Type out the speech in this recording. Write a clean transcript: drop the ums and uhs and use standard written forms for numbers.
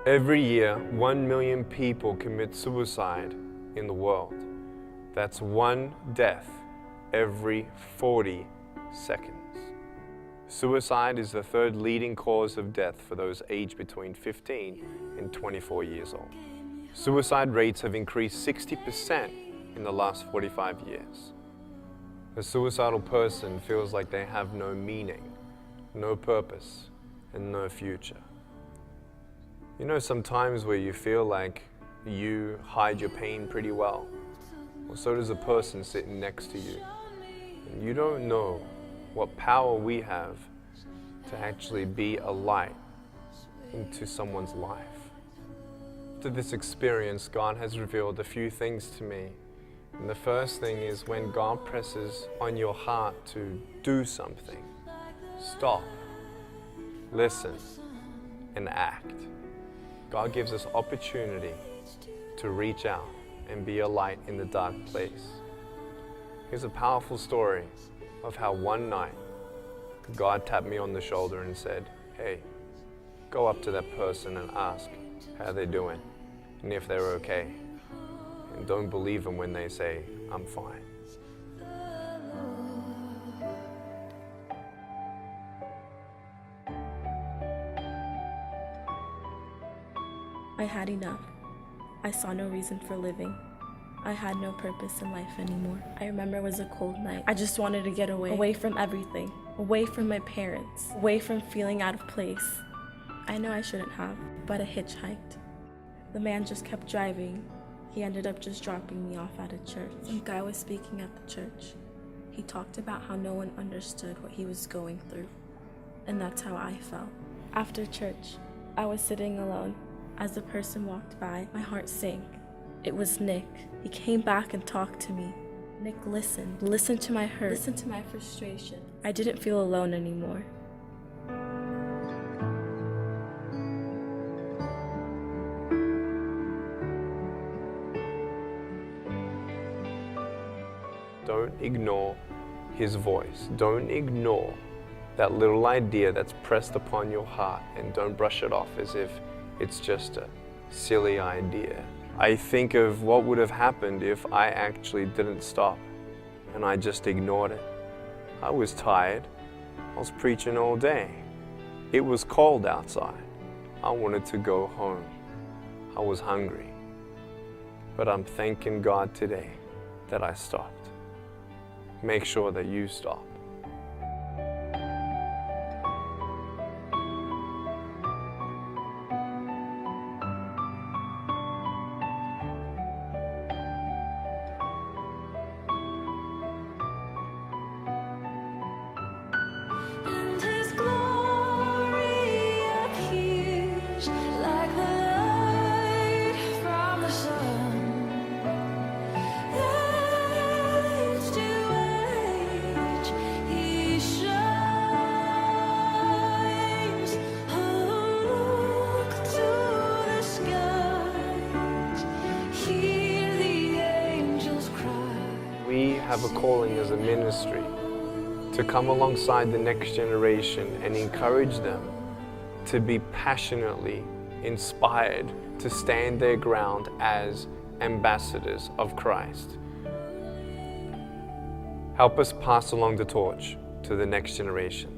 Every year, 1 million people commit suicide in the world. That's one death every 40 seconds. Suicide is the third leading cause of death for those aged between 15 and 24 years old. Suicide rates have increased 60% in the last 45 years. A suicidal person feels like they have no meaning, no purpose, and no future. You know, sometimes where you feel like you hide your pain pretty well, well, so does a person sitting next to you. And you don't know what power we have to actually be a light into someone's life. After this experience, God has revealed a few things to me. And the first thing is when God presses on your heart to do something, stop, listen, and act. God gives us opportunity to reach out and be a light in the dark place. Here's a powerful story of how one night God tapped me on the shoulder and said, "Hey, go up to that person and ask how they're doing and if they're okay. And don't believe them when they say, 'I'm fine.'" I had enough. I saw no reason for living. I had no purpose in life anymore. I remember it was a cold night. I just wanted to get away from everything, away from my parents, away from feeling out of place. I know I shouldn't have, but I hitchhiked. The man just kept driving. He ended up just dropping me off at a church. Some guy was speaking at the church. He talked about how no one understood what he was going through, and that's how I felt. After church, I was sitting alone. As the person walked by, my heart sank. It was Nick. He came back and talked to me. Nick listened to my hurt, listened to my frustration. I didn't feel alone anymore. Don't ignore his voice. Don't ignore that little idea that's pressed upon your heart, and don't brush it off as if it's just a silly idea. I think of what would have happened if I actually didn't stop and I just ignored it. I was tired. I was preaching all day. It was cold outside. I wanted to go home. I was hungry. But I'm thanking God today that I stopped. Make sure that you stop. We have a calling as a ministry to come alongside the next generation and encourage them to be passionately inspired to stand their ground as ambassadors of Christ. Help us pass along the torch to the next generation.